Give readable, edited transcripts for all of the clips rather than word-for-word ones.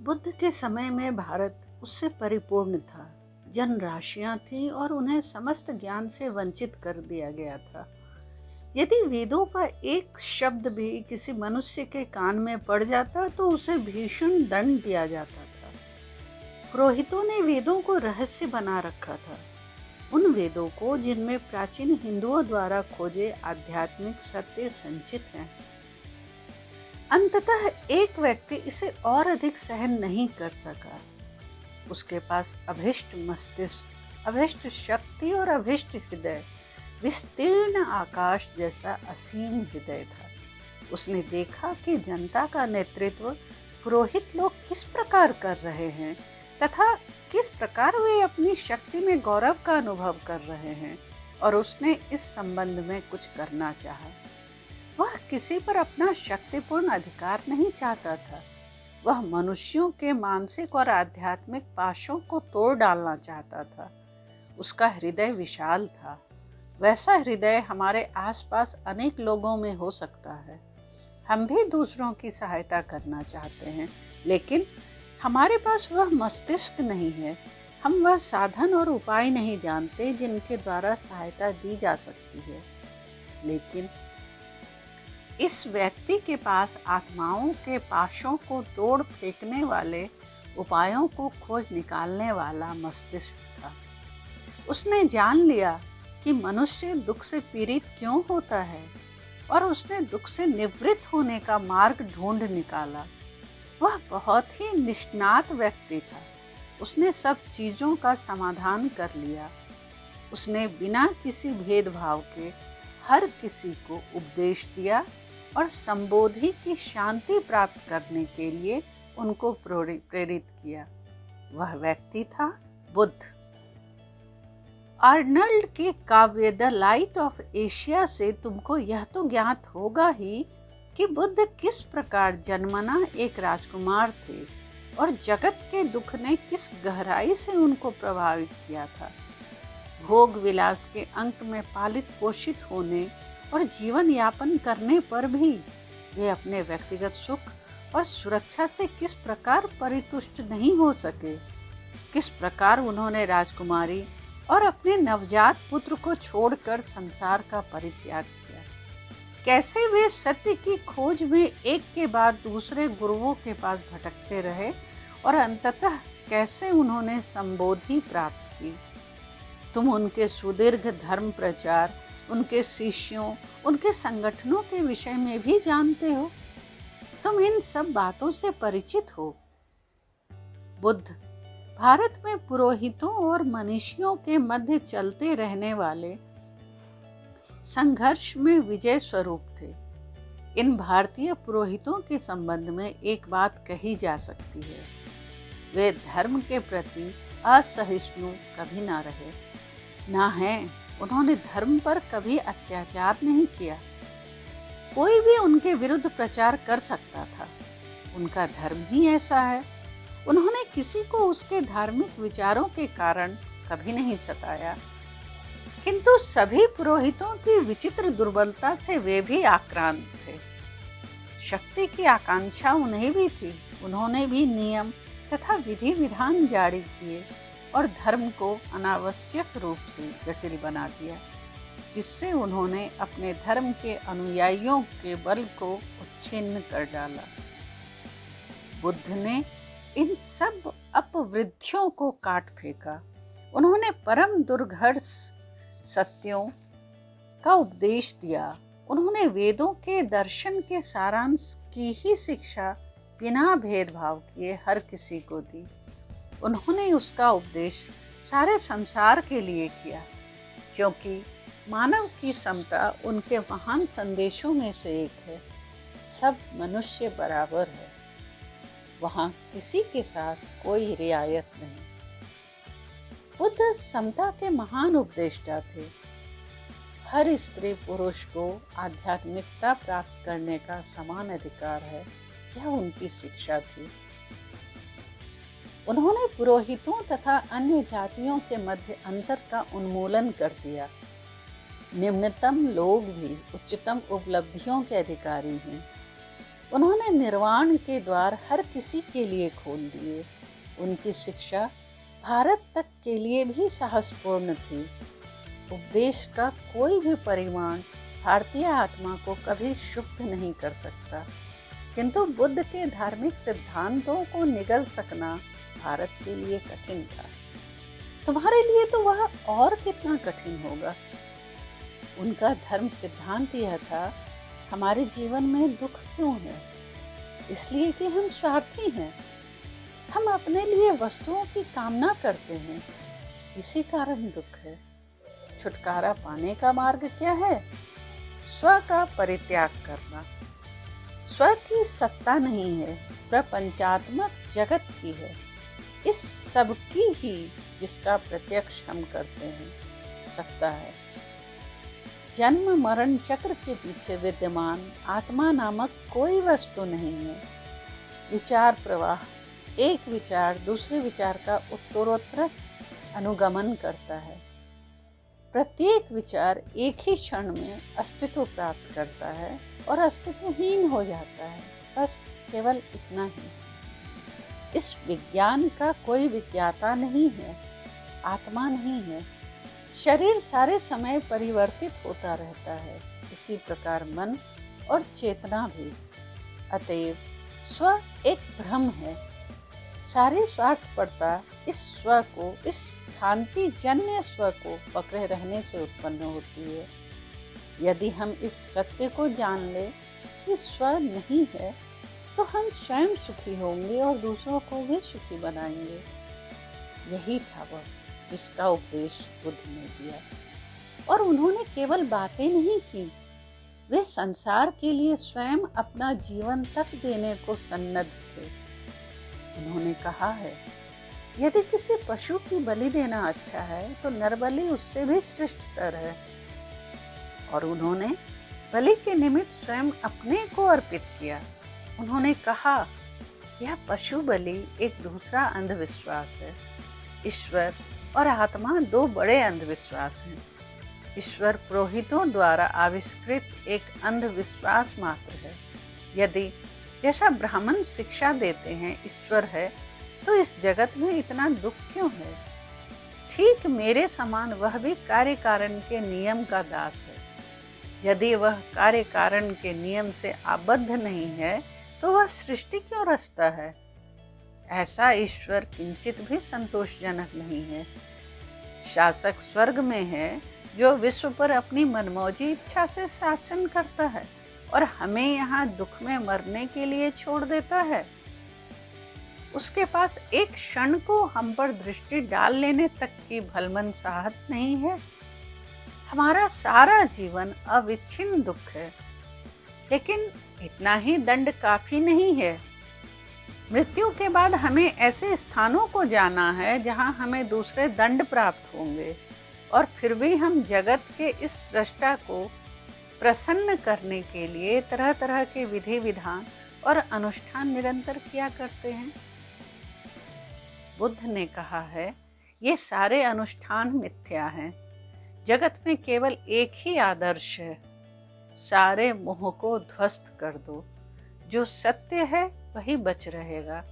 बुद्ध के समय में भारत उससे परिपूर्ण था। जनराशियां थीं और उन्हें समस्त ज्ञान से वंचित कर दिया गया था। यदि वेदों का एक शब्द भी किसी मनुष्य के कान में पड़ जाता तो उसे भीषण दंड दिया जाता था। पुरोहितों ने वेदों को रहस्य बना रखा था, उन वेदों को जिनमें प्राचीन हिंदुओं द्वारा खोजे आध्यात्मिक सत्य संचित हैं। अंततः एक व्यक्ति इसे और अधिक सहन नहीं कर सका। उसके पास अभिष्ट मस्तिष्क, अभिष्ट शक्ति और अभिष्ट हृदय, विस्तीर्ण आकाश जैसा असीम हृदय था। उसने देखा कि जनता का नेतृत्व पुरोहित लोग किस प्रकार कर रहे हैं तथा किस प्रकार वे अपनी शक्ति में गौरव का अनुभव कर रहे हैं, और उसने इस संबंध में कुछ करना चाहा। वह किसी पर अपना शक्तिपूर्ण अधिकार नहीं चाहता था। वह मनुष्यों के मानसिक और आध्यात्मिक पाशों को तोड़ डालना चाहता था। उसका हृदय विशाल था। वैसा हृदय हमारे आसपास अनेक लोगों में हो सकता है। हम भी दूसरों की सहायता करना चाहते हैं, लेकिन हमारे पास वह मस्तिष्क नहीं है। हम वह साधन और उपाय नहीं जानते जिनके द्वारा सहायता दी जा सकती है। लेकिन इस व्यक्ति के पास आत्माओं के पाशों को तोड़ फेंकने वाले उपायों को खोज निकालने वाला मस्तिष्क था। उसने जान लिया कि मनुष्य दुख से पीड़ित क्यों होता है, और उसने दुख से निवृत्त होने का मार्ग ढूंढ निकाला। वह बहुत ही निष्णात व्यक्ति था। उसने सब चीजों का समाधान कर लिया। उसने बिना किसी भेदभाव के हर किसी को उपदेश दिया और संबोधि की शांति प्राप्त करने के लिए उनको प्रेरित किया। वह व्यक्ति था बुद्ध। आर्नल्ड के काव्य द लाइट ऑफ एशिया से तुमको यह तो ज्ञात होगा ही कि बुद्ध किस प्रकार जन्मना एक राजकुमार थे और जगत के दुख ने किस गहराई से उनको प्रभावित किया था। भोग विलास के अंक में पालित पोषित होने और जीवन यापन करने पर भी वे अपने व्यक्तिगत सुख और सुरक्षा से किस प्रकार परितुष्ट नहीं हो सके। किस प्रकार उन्होंने राजकुमारी और अपने नवजात पुत्र को छोड़कर संसार का परित्याग किया। कैसे वे सत्य की खोज में एक के बाद दूसरे गुरुओं के पास भटकते रहे और अंततः कैसे उन्होंने संबोधि प्राप्त की। तुम उनके सुदीर्घ धर्म प्रचार, उनके शिष्यों, उनके संगठनों के विषय में भी जानते हो। तुम इन सब बातों से परिचित हो। बुद्ध भारत में पुरोहितों और मनीषियों के मध्य चलते रहने वाले संघर्ष में विजय स्वरूप थे। इन भारतीय पुरोहितों के संबंध में एक बात कही जा सकती है, वे धर्म के प्रति असहिष्णु कभी ना रहे। ना है, उन्होंने धर्म पर कभी अत्याचार नहीं किया। कोई भी उनके विरुद्ध प्रचार कर सकता था, उनका धर्म ही ऐसा है। उन्होंने किसी को उसके धार्मिक विचारों के कारण कभी नहीं सताया। किंतु सभी पुरोहितों की विचित्र दुर्बलता से वे भी आक्रांत थे। शक्ति की आकांक्षा उन्हें भी थी। उन्होंने भी नियम तथा विधि विधान जारी किए और धर्म को अनावश्यक रूप से जटिल बना दिया, जिससे उन्होंने अपने धर्म के अनुयायियों के बल को उच्छिन्न कर डाला। बुद्ध ने इन सब अपवृद्धियों को काट फेंका। उन्होंने परम दुर्घर्ष सत्यों का उपदेश दिया। उन्होंने वेदों के दर्शन के सारांश की ही शिक्षा बिना भेदभाव किए हर किसी को दी। उन्होंने उसका उपदेश सारे संसार के लिए किया, क्योंकि मानव की समता उनके महान संदेशों में से एक है। सब मनुष्य बराबर है, वहाँ किसी के साथ कोई रियायत नहीं। बुद्ध समता के महान उपदेष्टा थे। हर स्त्री पुरुष को आध्यात्मिकता प्राप्त करने का समान अधिकार है, यह उनकी शिक्षा थी। उन्होंने पुरोहितों तथा अन्य जातियों के मध्य अंतर का उन्मूलन कर दिया। निम्नतम लोग भी उच्चतम उपलब्धियों के अधिकारी हैं। उन्होंने निर्वाण के द्वार हर किसी के लिए खोल दिए। उनकी शिक्षा भारत तक के लिए भी साहसपूर्ण थी। उपदेश का कोई भी परिमाण भारतीय आत्मा को कभी शुद्ध नहीं कर सकता, किंतु बुद्ध के धार्मिक सिद्धांतों को निगल सकना भारत के लिए कठिन था। तुम्हारे लिए तो वह और कितना कठिन होगा। उनका धर्म सिद्धांत यह था, हमारे जीवन में दुख क्यों है? इसलिए कि हम स्वार्थी हैं। हम अपने लिए वस्तुओं की कामना करते हैं, इसी कारण दुख है। छुटकारा पाने का मार्ग क्या है? स्व का परित्याग करना। स्व की सत्ता नहीं है, प्रपंचात्मक जगत की है, इस सब की ही जिसका प्रत्यक्ष हम करते हैं सत्ता है। जन्म मरण चक्र के पीछे विद्यमान आत्मा नामक कोई वस्तु नहीं है। विचार प्रवाह, एक विचार दूसरे विचार का उत्तरोत्तर अनुगमन करता है। प्रत्येक विचार एक ही क्षण में अस्तित्व प्राप्त करता है और अस्तित्वहीन हो जाता है, बस केवल इतना ही। इस विज्ञान का कोई विज्ञाता नहीं है, आत्मा नहीं है। शरीर सारे समय परिवर्तित होता रहता है, इसी प्रकार मन और चेतना भी। अतएव स्व एक भ्रम है। सारी स्वार्थपरता इस स्व को, इस भ्रांति जन्य स्व को पकड़े रहने से उत्पन्न होती है। यदि हम इस सत्य को जान ले कि स्व नहीं है, तो हम स्वयं सुखी होंगे और दूसरों को भी सुखी बनाएंगे। यही था वह जिसका उपदेश बुद्ध ने दिया। और उन्होंने केवल बातें नहीं की, वे संसार के लिए स्वयं अपना जीवन तक देने को सन्नद्ध थे। उन्होंने कहा है, यदि किसी पशु की बलि देना अच्छा है तो नरबलि उससे भी श्रेष्ठतर है। और उन्होंने बलि के निमित्त स्वयं अपने को अर्पित किया। उन्होंने कहा, यह पशु बलि एक दूसरा अंधविश्वास है। ईश्वर और आत्मा दो बड़े अंधविश्वास हैं। ईश्वर पुरोहितों द्वारा आविष्कृत एक अंधविश्वास मात्र है। यदि जैसा ब्राह्मण शिक्षा देते हैं ईश्वर है, तो इस जगत में इतना दुख क्यों है? ठीक मेरे समान वह भी कार्य कारण के नियम का दास है। यदि वह कार्य कारण के नियम से आबद्ध नहीं है, तो वह सृष्टि क्यों रचता है? ऐसा ईश्वर किंचित भी संतोषजनक नहीं है। शासक स्वर्ग में है, जो विश्व पर अपनी मनमौजी इच्छा से शासन करता है और हमें यहाँ दुख में मरने के लिए छोड़ देता है। उसके पास एक क्षण को हम पर दृष्टि डाल लेने तक की भलमन साहस नहीं है। हमारा सारा जीवन अविच्छिन्न दुख है, लेकिन इतना ही दंड काफी नहीं है। मृत्यु के बाद हमें ऐसे स्थानों को जाना है जहां हमें दूसरे दंड प्राप्त होंगे, और फिर भी हम जगत के इस सृष्टा को प्रसन्न करने के लिए तरह तरह के विधि विधान और अनुष्ठान निरंतर किया करते हैं। बुद्ध ने कहा है, ये सारे अनुष्ठान मिथ्या हैं। जगत में केवल एक ही आदर्श है, सारे मोह को ध्वस्त कर दो। जो सत्य है वही बच रहेगा।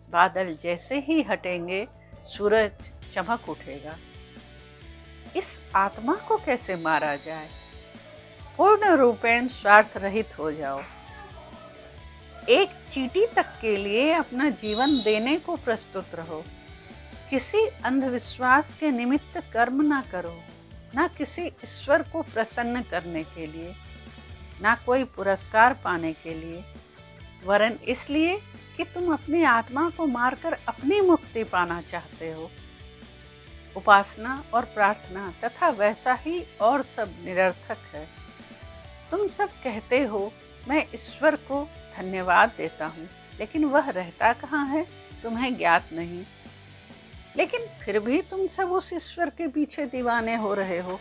बादल जैसे ही हटेंगे, सूरज चमक उठेगा। इस आत्मा को कैसे मारा जाए? पूर्ण रूपेण स्वार्थ रहित हो जाओ। एक चींटी तक के लिए अपना जीवन देने को प्रस्तुत रहो। किसी अंधविश्वास के निमित्त कर्म ना करो, ना किसी ईश्वर को प्रसन्न करने के लिए, ना कोई पुरस्कार पाने के लिए, वरन इसलिए कि तुम अपनी आत्मा को मारकर अपनी मुक्ति पाना चाहते हो। उपासना और प्रार्थना तथा वैसा ही और सब निरर्थक है। तुम सब कहते हो, मैं ईश्वर को धन्यवाद देता हूँ, लेकिन वह रहता कहाँ है तुम्हें ज्ञात नहीं। लेकिन फिर भी तुम सब उस ईश्वर के पीछे दीवाने हो रहे हो।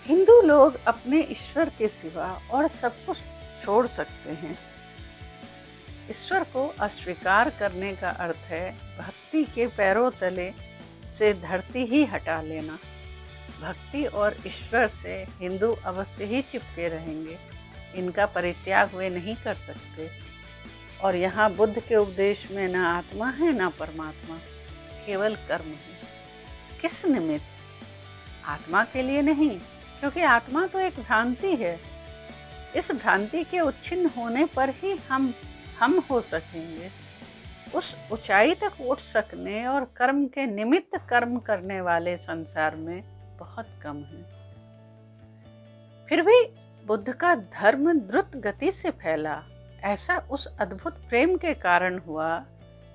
हिंदू लोग अपने ईश्वर के सिवा और सब कुछ छोड़ सकते हैं। ईश्वर को अस्वीकार करने का अर्थ है भक्ति के पैरों तले से धरती ही हटा लेना। भक्ति और ईश्वर से हिंदू अवश्य ही चिपके रहेंगे। इनका परित्याग वे नहीं कर सकते। और यहाँ बुद्ध के उपदेश में न आत्मा है न परमात्मा, केवल कर्म है। किस निमित्त? आत्मा के लिए नहीं, क्योंकि आत्मा तो एक भ्रांति है। इस भ्रांति के उच्छिन्न होने पर ही हम हो सकेंगे। उस ऊंचाई तक उठ सकने और कर्म के निमित्त कर्म करने वाले संसार में बहुत कम हैं। फिर भी बुद्ध का धर्म द्रुत गति से फैला। ऐसा उस अद्भुत प्रेम के कारण हुआ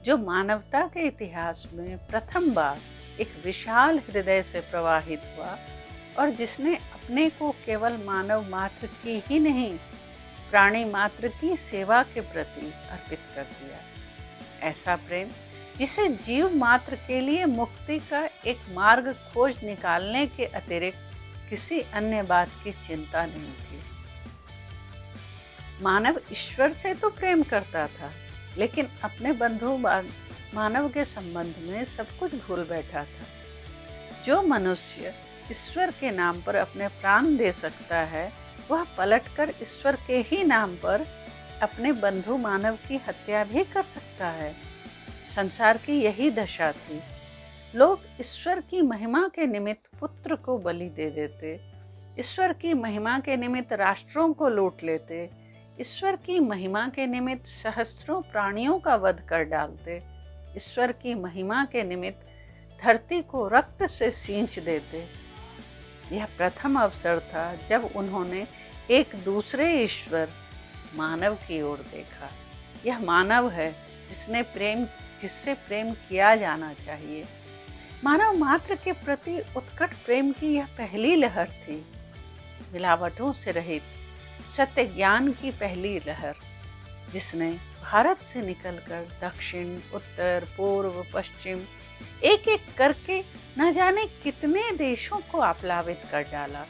जो मानवता के इतिहास में प्रथम बार एक विशाल हृदय से प्रवाहित हुआ और जिसने अपने को केवल मानव मात्र की ही नहीं, प्राणी मात्र की सेवा के प्रति अर्पित कर दिया। ऐसा प्रेम जिसे जीव मात्र के लिए मुक्ति का एक मार्ग खोज निकालने के अतिरिक्त किसी अन्य बात की चिंता नहीं थी। मानव ईश्वर से तो प्रेम करता था, लेकिन अपने बंधु मानव के संबंध में सब कुछ भूल बैठा था। जो मनुष्य ईश्वर के नाम पर अपने प्राण दे सकता है, वह पलटकर ईश्वर के ही नाम पर अपने बंधु मानव की हत्या भी कर सकता है। संसार की यही दशा थी। लोग ईश्वर की महिमा के निमित्त पुत्र को बलि दे देते, ईश्वर की महिमा के निमित्त राष्ट्रों को लूट लेते, ईश्वर की महिमा के निमित्त सहस्त्रों प्राणियों का वध कर डालते, ईश्वर की महिमा के निमित्त धरती को रक्त से सींच देते। यह प्रथम अवसर था जब उन्होंने एक दूसरे ईश्वर मानव की ओर देखा। यह मानव है जिससे प्रेम किया जाना चाहिए। मानव मात्र के प्रति उत्कट प्रेम की यह पहली लहर थी, मिलावटों से रहित सत्य ज्ञान की पहली लहर, जिसने भारत से निकलकर दक्षिण, उत्तर, पूर्व, पश्चिम एक एक करके न जाने कितने देशों को आप्लावित कर डाला।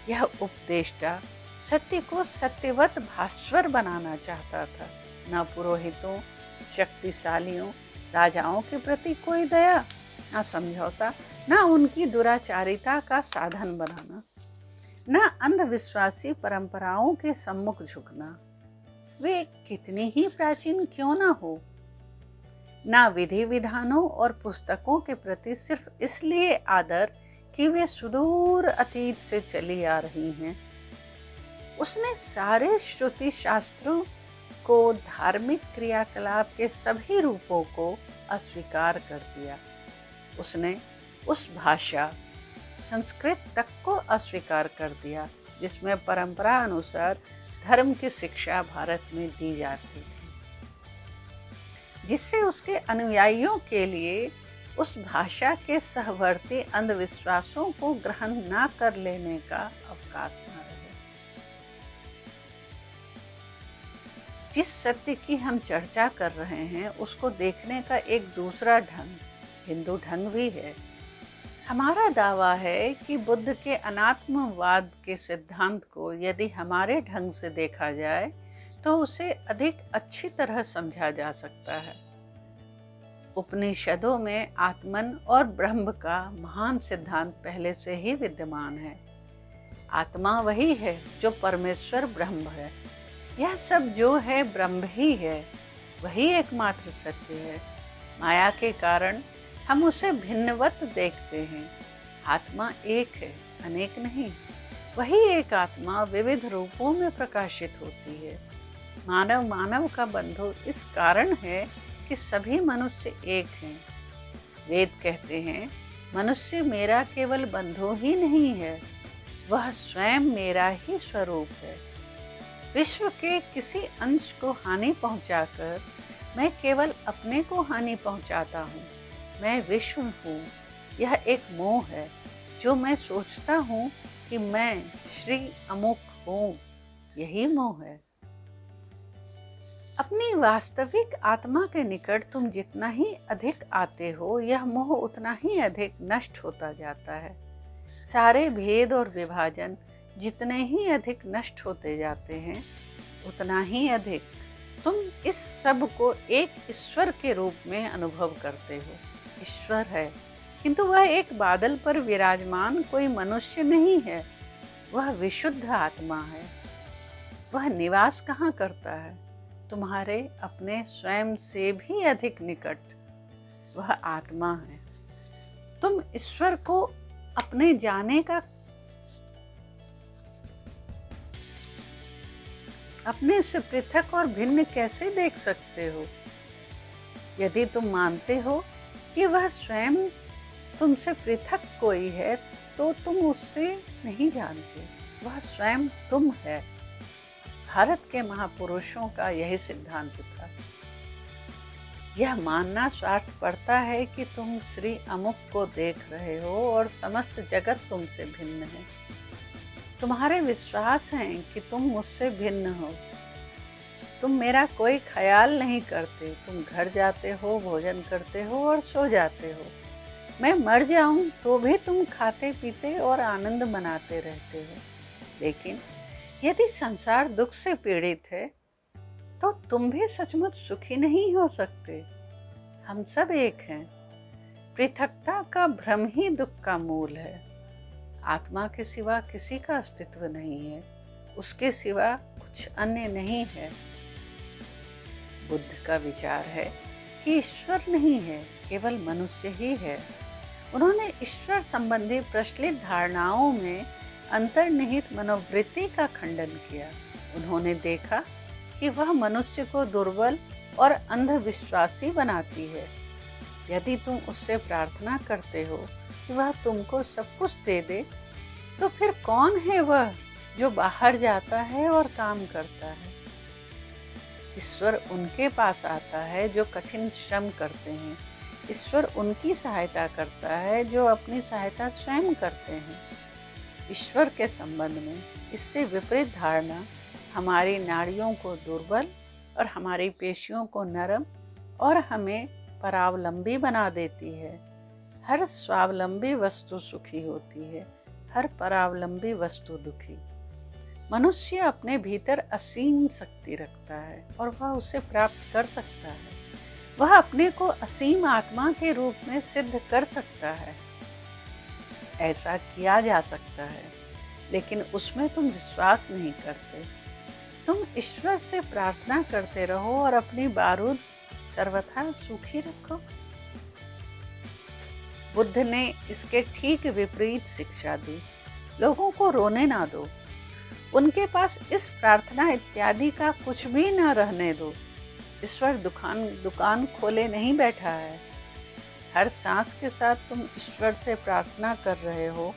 यह उपदेष्टा सत्य को सत्यवत भास्वर बनाना चाहता था। न पुरोहितों, शक्तिशालियों, राजाओं के प्रति कोई दया, न समझौता, न उनकी दुराचारिता का साधन बनाना, न अंधविश्वासी परंपराओं के सम्मुख झुकना, वे कितनी ही प्राचीन क्यों न हो, न विधि विधानों और पुस्तकों के प्रति सिर्फ इसलिए आदर कि वे सुदूर अतीत से चली आ रही हैं। उसने सारे श्रुति शास्त्रों को, धार्मिक क्रियाकलाप के सभी रूपों को अस्वीकार कर दिया। उसने उस भाषा संस्कृत तक को अस्वीकार कर दिया जिसमें परंपरा अनुसार धर्म की शिक्षा भारत में दी जाती थी, जिससे उसके अनुयायियों के लिए उस भाषा के सहवर्ती अंधविश्वासों को ग्रहण न कर लेने का अवकाश न रहे। जिस सत्य की हम चर्चा कर रहे हैं उसको देखने का एक दूसरा ढंग हिंदू ढंग भी है। हमारा दावा है कि बुद्ध के अनात्मवाद के सिद्धांत को यदि हमारे ढंग से देखा जाए तो उसे अधिक अच्छी तरह समझा जा सकता है। उपनिषदों में आत्मन और ब्रह्म का महान सिद्धांत पहले से ही विद्यमान है। आत्मा वही है जो परमेश्वर ब्रह्म है। यह सब जो है ब्रह्म ही है, वही एकमात्र सत्य है। माया के कारण हम उसे भिन्नवत देखते हैं। आत्मा एक है, अनेक नहीं। वही एक आत्मा विविध रूपों में प्रकाशित होती है। मानव का बंधु इस कारण है कि सभी मनुष्य एक हैं। वेद कहते हैं, मनुष्य मेरा केवल बंधु ही नहीं है, वह स्वयं मेरा ही स्वरूप है। विश्व के किसी अंश को हानि पहुंचाकर मैं केवल अपने को हानि पहुंचाता हूँ। मैं विश्व हूँ। यह एक मोह है जो मैं सोचता हूँ कि मैं श्री अमुक हूँ। यही मोह है। अपनी वास्तविक आत्मा के निकट तुम जितना ही अधिक आते हो, यह मोह उतना ही अधिक नष्ट होता जाता है। सारे भेद और विभाजन जितने ही अधिक नष्ट होते जाते हैं, उतना ही अधिक तुम इस सब को एक ईश्वर के रूप में अनुभव करते हो। ईश्वर है, किंतु वह एक बादल पर विराजमान कोई मनुष्य नहीं है। वह विशुद्ध आत्मा है। वह निवास कहाँ करता है? तुम्हारे अपने स्वयं से भी अधिक निकट। वह आत्मा है। तुम ईश्वर को अपने जाने का अपने से पृथक और भिन्न कैसे देख सकते हो? यदि तुम मानते हो कि वह स्वयं तुमसे पृथक कोई है, तो तुम उससे नहीं जानते। वह स्वयं तुम है। भारत के महापुरुषों का यही सिद्धांत था। यह मानना स्वार्थ पड़ता है कि तुम श्री अमुक को देख रहे हो और समस्त जगत तुमसे भिन्न है। तुम्हारे विश्वास हैं कि तुम मुझसे भिन्न हो। तुम मेरा कोई ख्याल नहीं करते। तुम घर जाते हो, भोजन करते हो और सो जाते हो। मैं मर जाऊं तो भी तुम खाते पीते और आनंद मनाते रहते हो। लेकिन यदि संसार दुख से पीड़ित है, तो तुम भी सचमुच सुखी नहीं हो सकते। हम सब एक हैं। पृथकता का भ्रम ही दुख का मूल है। आत्मा के सिवा किसी का अस्तित्व नहीं है। उसके सिवा कुछ अन्य नहीं है। बुद्ध का विचार है कि ईश्वर नहीं है, केवल मनुष्य ही है। उन्होंने ईश्वर संबंधी प्रचलित धारणाओं में अंतर्निहित मनोवृत्ति का खंडन किया। उन्होंने देखा कि वह मनुष्य को दुर्बल और अंधविश्वासी बनाती है। यदि तुम उससे प्रार्थना करते हो कि वह तुमको सब कुछ दे दे, तो फिर कौन है वह जो बाहर जाता है और काम करता है? ईश्वर उनके पास आता है जो कठिन श्रम करते हैं। ईश्वर उनकी सहायता करता है जो अपनी सहायता स्वयं करते हैं। ईश्वर के संबंध में इससे विपरीत धारणा हमारी नाड़ियों को दुर्बल और हमारी पेशियों को नरम और हमें परावलंबी बना देती है। हर स्वावलंबी वस्तु सुखी होती है, हर परावलंबी वस्तु दुखी। मनुष्य अपने भीतर असीम शक्ति रखता है और वह उसे प्राप्त कर सकता है। वह अपने को असीम आत्मा के रूप में सिद्ध कर सकता है। ऐसा किया जा सकता है, लेकिन उसमें तुम विश्वास नहीं करते। तुम ईश्वर से प्रार्थना करते रहो और अपनी बारूद सर्वथा सूखी रखो। बुद्ध ने इसके ठीक विपरीत शिक्षा दी। लोगों को रोने ना दो। उनके पास इस प्रार्थना इत्यादि का कुछ भी न रहने दो। ईश्वर दुकान खोले नहीं बैठा है। हर सांस के साथ तुम ईश्वर से प्रार्थना कर रहे हो।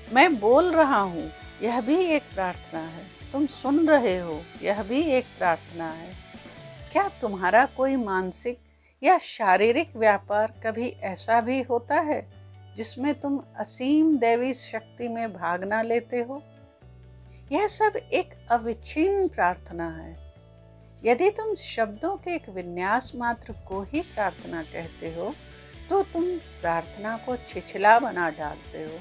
मैं बोल रहा हूँ, यह भी एक प्रार्थना है। तुम सुन रहे हो, यह भी एक प्रार्थना है। क्या तुम्हारा कोई मानसिक या शारीरिक व्यापार कभी ऐसा भी होता है जिसमें तुम असीम दैवी शक्ति में भाग ना लेते हो? यह सब एक अविच्छिन्न प्रार्थना है। यदि तुम शब्दों के एक विन्यास मात्र को ही प्रार्थना कहते हो, तो तुम प्रार्थना को छिछला बना डालते हो।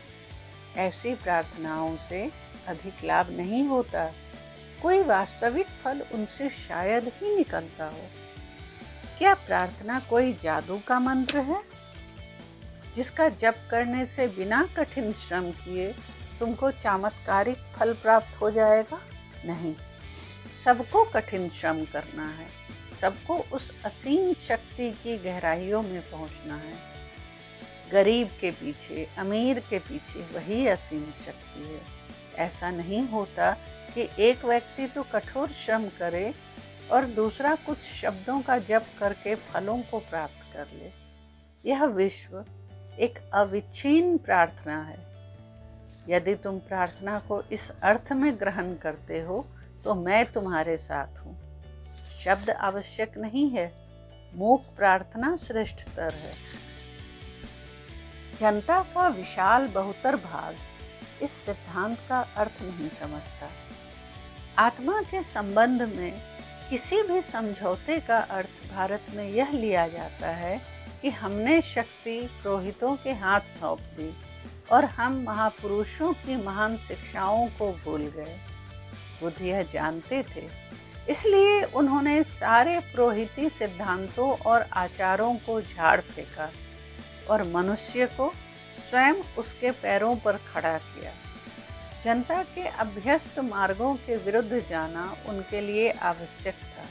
ऐसी प्रार्थनाओं से अधिक लाभ नहीं होता। कोई वास्तविक फल उनसे शायद ही निकलता हो। क्या प्रार्थना कोई जादू का मंत्र है जिसका जप करने से बिना कठिन श्रम किए तुमको चमत्कारिक फल प्राप्त हो जाएगा? नहीं, सबको कठिन श्रम करना है। सबको उस असीम शक्ति की गहराइयों में पहुंचना है। गरीब के पीछे, अमीर के पीछे वही असीम शक्ति है। ऐसा नहीं होता कि एक व्यक्ति तो कठोर श्रम करे और दूसरा कुछ शब्दों का जप करके फलों को प्राप्त कर ले। यह विश्व एक अविच्छिन्न प्रार्थना है। यदि तुम प्रार्थना को इस अर्थ में ग्रहण करते हो, तो मैं तुम्हारे साथ हूँ। शब्द आवश्यक नहीं है। मूक प्रार्थना श्रेष्ठतर है। जनता का विशाल बहुतर भाग इस सिद्धांत का अर्थ नहीं समझता। आत्मा के संबंध में किसी भी समझौते का अर्थ भारत में यह लिया जाता है कि हमने शक्ति पुरोहितों के हाथ सौंप दी और हम महापुरुषों की महान शिक्षाओं को भूल गए। बुद्ध यह जानते थे, इसलिए उन्होंने सारे पुरोहिती सिद्धांतों और आचारों को झाड़ फेंका और मनुष्य को स्वयं उसके पैरों पर खड़ा किया। जनता के अभ्यस्त मार्गों के विरुद्ध जाना उनके लिए आवश्यक था।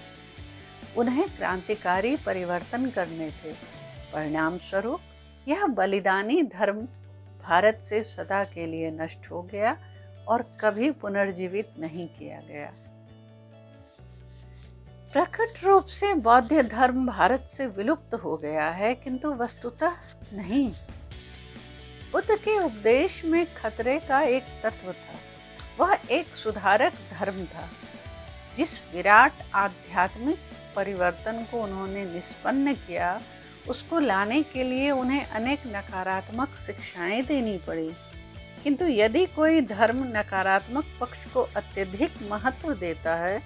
उन्हें क्रांतिकारी परिवर्तन करने थे। परिणाम स्वरूप यह बलिदानी धर्म भारत से सदा के लिए नष्ट हो गया और कभी पुनर्जीवित नहीं किया गया। प्रकट रूप से बौद्ध धर्म भारत से विलुप्त हो गया है, किंतु वस्तुतः नहीं। बुद्ध के उपदेश में खतरे का एक तत्व था। वह एक सुधारक धर्म था। जिस विराट आध्यात्मिक परिवर्तन को उन्होंने निष्पन्न किया, उसको लाने के लिए उन्हें अनेक नकारात्मक शिक्षाएं देनी पड़ी। किंतु यदि कोई धर्म नकारात्मक पक्ष को अत्यधिक महत्व देता है,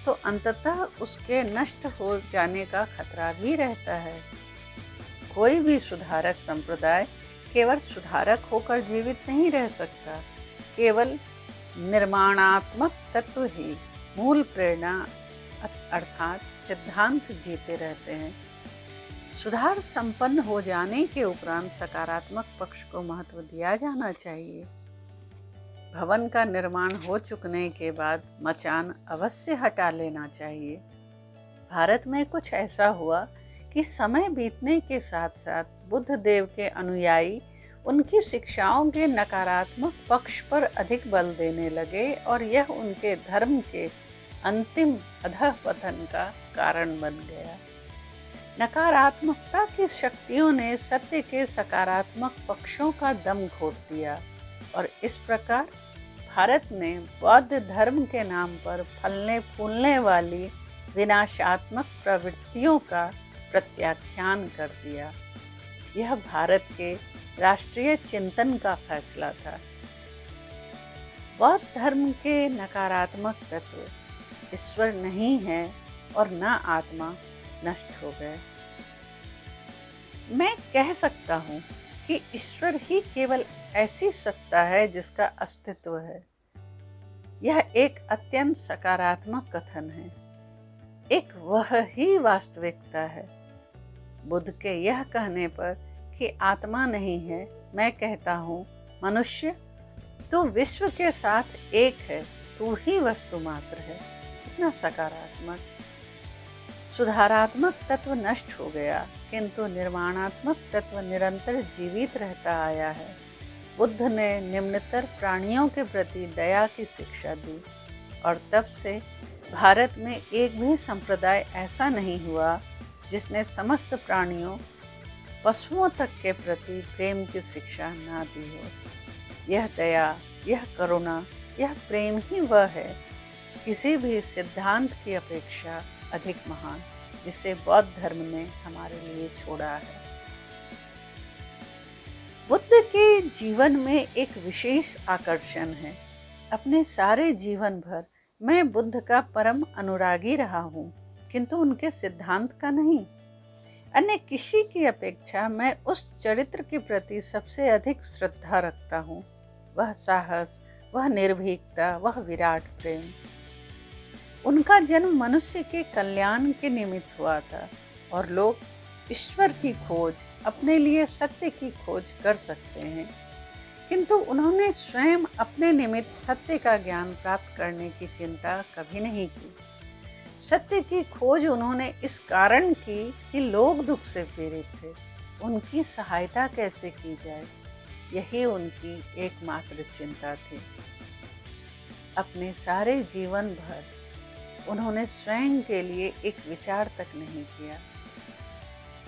तो अंततः उसके नष्ट हो जाने का खतरा भी रहता है। कोई भी सुधारक संप्रदाय केवल सुधारक होकर जीवित नहीं रह सकता। केवल निर्माणात्मक तत्व ही मूल प्रेरणा अर्थात सिद्धांत जीते रहते हैं। सुधार संपन्न हो जाने के उपरांत सकारात्मक पक्ष को महत्व दिया जाना चाहिए। भवन का निर्माण हो चुकने के बाद मचान अवश्य हटा लेना चाहिए। भारत में कुछ ऐसा हुआ कि समय बीतने के साथ साथ बुद्ध देव के अनुयायी उनकी शिक्षाओं के नकारात्मक पक्ष पर अधिक बल देने लगे और यह उनके धर्म के अंतिम अधःपतन का कारण बन गया। नकारात्मकता की शक्तियों ने सत्य के सकारात्मक पक्षों का दम घोट दिया और इस प्रकार भारत ने बौद्ध धर्म के नाम पर फलने फूलने वाली विनाशात्मक प्रवृत्तियों का प्रत्याख्यान कर दिया। यह भारत के राष्ट्रीय चिंतन का फैसला था। बौद्ध धर्म के नकारात्मक तत्व ईश्वर नहीं है और न आत्मा नष्ट हो गए। मैं कह सकता हूँ कि ईश्वर ही केवल ऐसी सत्ता है जिसका अस्तित्व है। यह एक अत्यंत सकारात्मक कथन है। एक वह ही वास्तविकता है। बुद्ध के यह कहने पर कि आत्मा नहीं है, मैं कहता हूँ मनुष्य, तू विश्व के साथ एक है, तू ही वस्तु मात्र है। इतना सकारात्मक। सुधारात्मक तत्व नष्ट हो गया, किंतु निर्माणात्मक तत्व निरंतर जीवित रहता आया है। बुद्ध ने निम्नतर प्राणियों के प्रति दया की शिक्षा दी और तब से भारत में एक भी संप्रदाय ऐसा नहीं हुआ जिसने समस्त प्राणियों पशुओं तक के प्रति प्रेम की शिक्षा ना दी हो। यह दया, यह करुणा, यह प्रेम ही वह है, किसी भी सिद्धांत की अपेक्षा अधिक महान, जिसे बौद्ध धर्म ने हमारे लिए छोड़ा है। बुद्ध के जीवन में एक विशेष आकर्षण है। अपने सारे जीवन भर मैं बुद्ध का परम अनुरागी रहा हूँ, किंतु उनके सिद्धांत का नहीं। अन्य किसी की अपेक्षा मैं उस चरित्र के प्रति सबसे अधिक श्रद्धा रखता हूँ। वह साहस, वह निर्भीकता, वह विराट प्रेम। उनका जन्म मनुष्य के कल्याण के निमित्त हुआ था और लोग ईश्वर की खोज, अपने लिए सत्य की खोज कर सकते हैं, किंतु उन्होंने स्वयं अपने निमित्त सत्य का ज्ञान प्राप्त करने की चिंता कभी नहीं की। सत्य की खोज उन्होंने इस कारण की कि लोग दुख से पीड़ित थे, उनकी सहायता कैसे की जाए, यही उनकी एकमात्र चिंता थी। अपने सारे जीवन भर उन्होंने स्वयं के लिए एक विचार तक नहीं किया।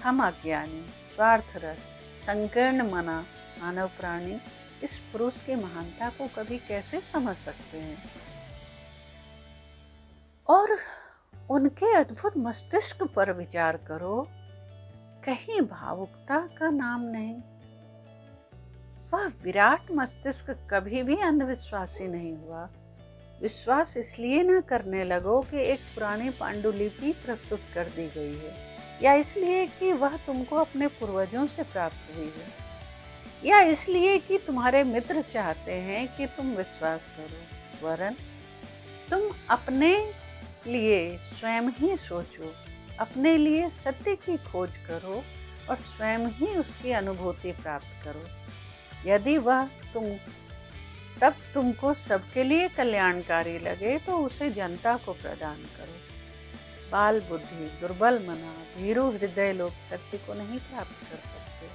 हम अज्ञानी, स्वार्थरत, संकीर्ण मना मानव प्राणी इस पुरुष की महानता को कभी कैसे समझ सकते हैं? और उनके अद्भुत मस्तिष्क पर विचार करो, कहीं भावुकता का नाम नहीं। वह विराट मस्तिष्क कभी भी अंधविश्वासी नहीं हुआ। विश्वास इसलिए न करने लगो कि एक पुरानी पांडुलिपि प्रस्तुत कर दी गई है, या इसलिए कि वह तुमको अपने पूर्वजों से प्राप्त हुई है, या इसलिए कि तुम्हारे मित्र चाहते हैं कि तुम विश्वास करो, वरन तुम अपने लिए स्वयं ही सोचो, अपने लिए सत्य की खोज करो और स्वयं ही उसकी अनुभूति प्राप्त करो। यदि वह तुम तब तुमको सबके लिए कल्याणकारी लगे तो उसे जनता को प्रदान करो। बाल बुद्धि, दुर्बल मना, भीरू हृदय लोग सत्य को नहीं प्राप्त कर सकते।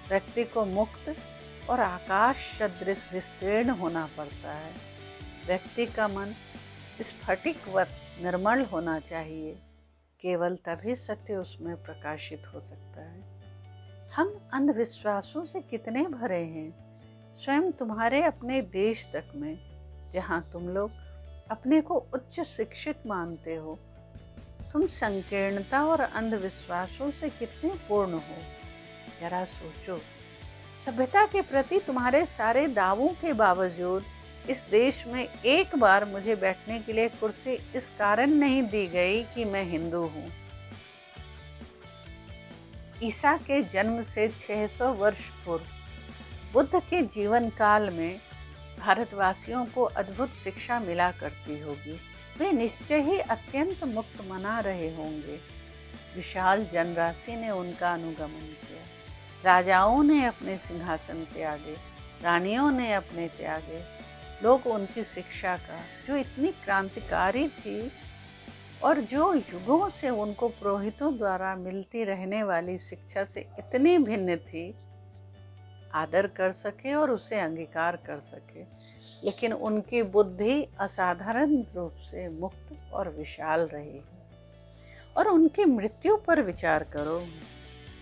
व्यक्ति को मुक्त और आकाश सदृश विस्तीर्ण होना पड़ता है। व्यक्ति का मन स्फटिकवत निर्मल होना चाहिए, केवल तभी सत्य उसमें प्रकाशित हो सकता है। हम अंधविश्वासों से कितने भरे हैं। स्वयं तुम्हारे अपने देश तक में, जहाँ तुम लोग अपने को उच्च शिक्षित मानते हो, तुम संकीर्णता और अंधविश्वासों से कितने पूर्ण हो। जरा सोचो, सभ्यता के प्रति तुम्हारे सारे दावों के बावजूद इस देश में एक बार मुझे बैठने के लिए कुर्सी इस कारण नहीं दी गई कि मैं हिंदू हूँ। ईसा के जन्म से 600 वर्ष पूर्व बुद्ध के जीवन काल में भारतवासियों को अद्भुत शिक्षा मिला करती होगी। वे निश्चय ही अत्यंत मुक्त मना रहे होंगे। विशाल जनराशि ने उनका अनुगमन किया। राजाओं ने अपने सिंहासन त्यागे, रानियों ने अपने त्यागे। लोग उनकी शिक्षा का, जो इतनी क्रांतिकारी थी और जो युगों से उनको पुरोहितों द्वारा मिलती रहने वाली शिक्षा से इतनी भिन्न थी, आदर कर सके और उसे अंगीकार कर सके। लेकिन उनकी बुद्धि असाधारण रूप से मुक्त और विशाल रही। और उनकी मृत्यु पर विचार करो।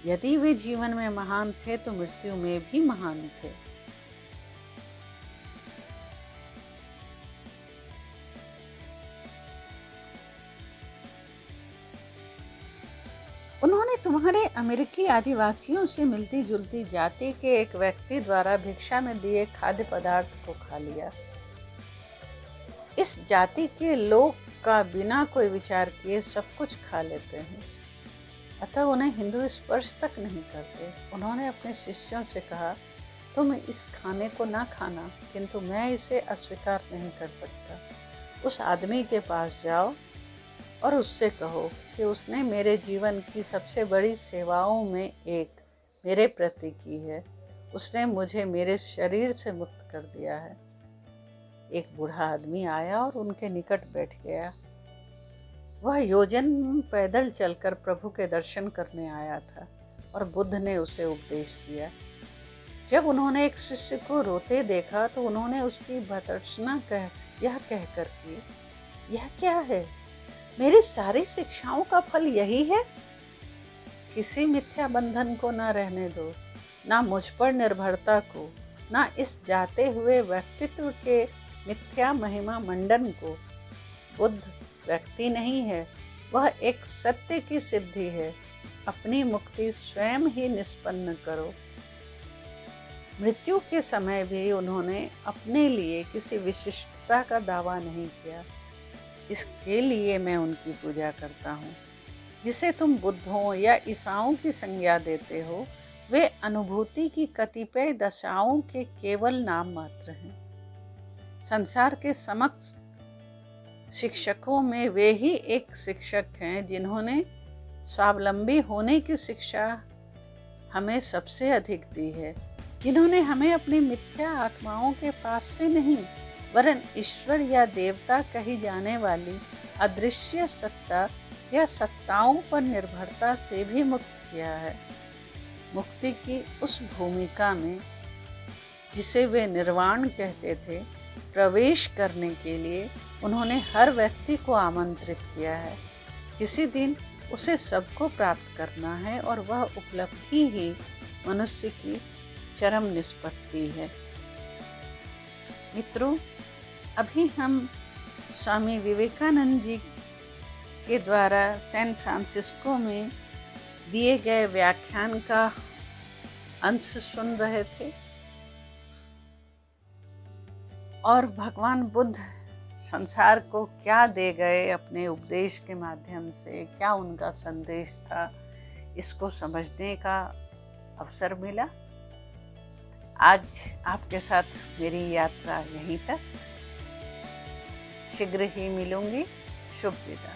यदि वे जीवन में महान थे तो मृत्यु में भी महान थे। उन्होंने तुम्हारे अमेरिकी आदिवासियों से मिलती जुलती जाति के एक व्यक्ति द्वारा भिक्षा में दिए खाद्य पदार्थ को खा लिया। इस जाति के लोग का बिना कोई विचार किए सब कुछ खा लेते हैं, अतः उन्हें हिंदू स्पर्श तक नहीं करते। उन्होंने अपने शिष्यों से कहा, तुम इस खाने को ना खाना, किंतु मैं इसे अस्वीकार नहीं कर सकता। उस आदमी के पास जाओ और उससे कहो कि उसने मेरे जीवन की सबसे बड़ी सेवाओं में एक मेरे प्रति की है। उसने मुझे मेरे शरीर से मुक्त कर दिया है। एक बूढ़ा आदमी आया और उनके निकट बैठ गया। वह योजन पैदल चलकर प्रभु के दर्शन करने आया था और बुद्ध ने उसे उपदेश दिया। जब उन्होंने एक शिष्य को रोते देखा तो उन्होंने उसकी भर्त्सना यह कहकर की, यह क्या है? मेरी सारी शिक्षाओं का फल यही है? किसी मिथ्या बंधन को न रहने दो, ना मुझ पर निर्भरता को, ना इस जाते हुए व्यक्तित्व के मिथ्या महिमा मंडन को। बुद्ध व्यक्ति नहीं है, वह एक सत्य की सिद्धि है। अपनी मुक्ति स्वयं ही निष्पन्न करो। मृत्यु के समय भी उन्होंने अपने लिए किसी विशिष्टता का दावा नहीं किया। इसके लिए मैं उनकी पूजा करता हूँ। जिसे तुम बुद्धों या ईसाओं की संज्ञा देते हो, वे अनुभूति की कतिपय दशाओं के केवल नाम मात्र हैं। संसार के समस्त शिक्षकों में वे ही एक शिक्षक हैं जिन्होंने स्वावलंबी होने की शिक्षा हमें सबसे अधिक दी है, जिन्होंने हमें अपनी मिथ्या आत्माओं के पास से नहीं वरन ईश्वर या देवता कही जाने वाली अदृश्य सत्ता या सत्ताओं पर निर्भरता से भी मुक्त किया है। मुक्ति की उस भूमिका में जिसे वे निर्वाण कहते थे, प्रवेश करने के लिए उन्होंने हर व्यक्ति को आमंत्रित किया है। किसी दिन उसे सबको प्राप्त करना है और वह उपलब्धि ही मनुष्य की चरम निष्पत्ति है। मित्रों, अभी हम स्वामी विवेकानंद जी के द्वारा सैन फ्रांसिस्को में दिए गए व्याख्यान का अंश सुन रहे थे और भगवान बुद्ध संसार को क्या दे गए अपने उपदेश के माध्यम से, क्या उनका संदेश था, इसको समझने का अवसर मिला। आज आपके साथ मेरी यात्रा यहीं तक। शीघ्र ही मिलूंगी। शुभ विदा।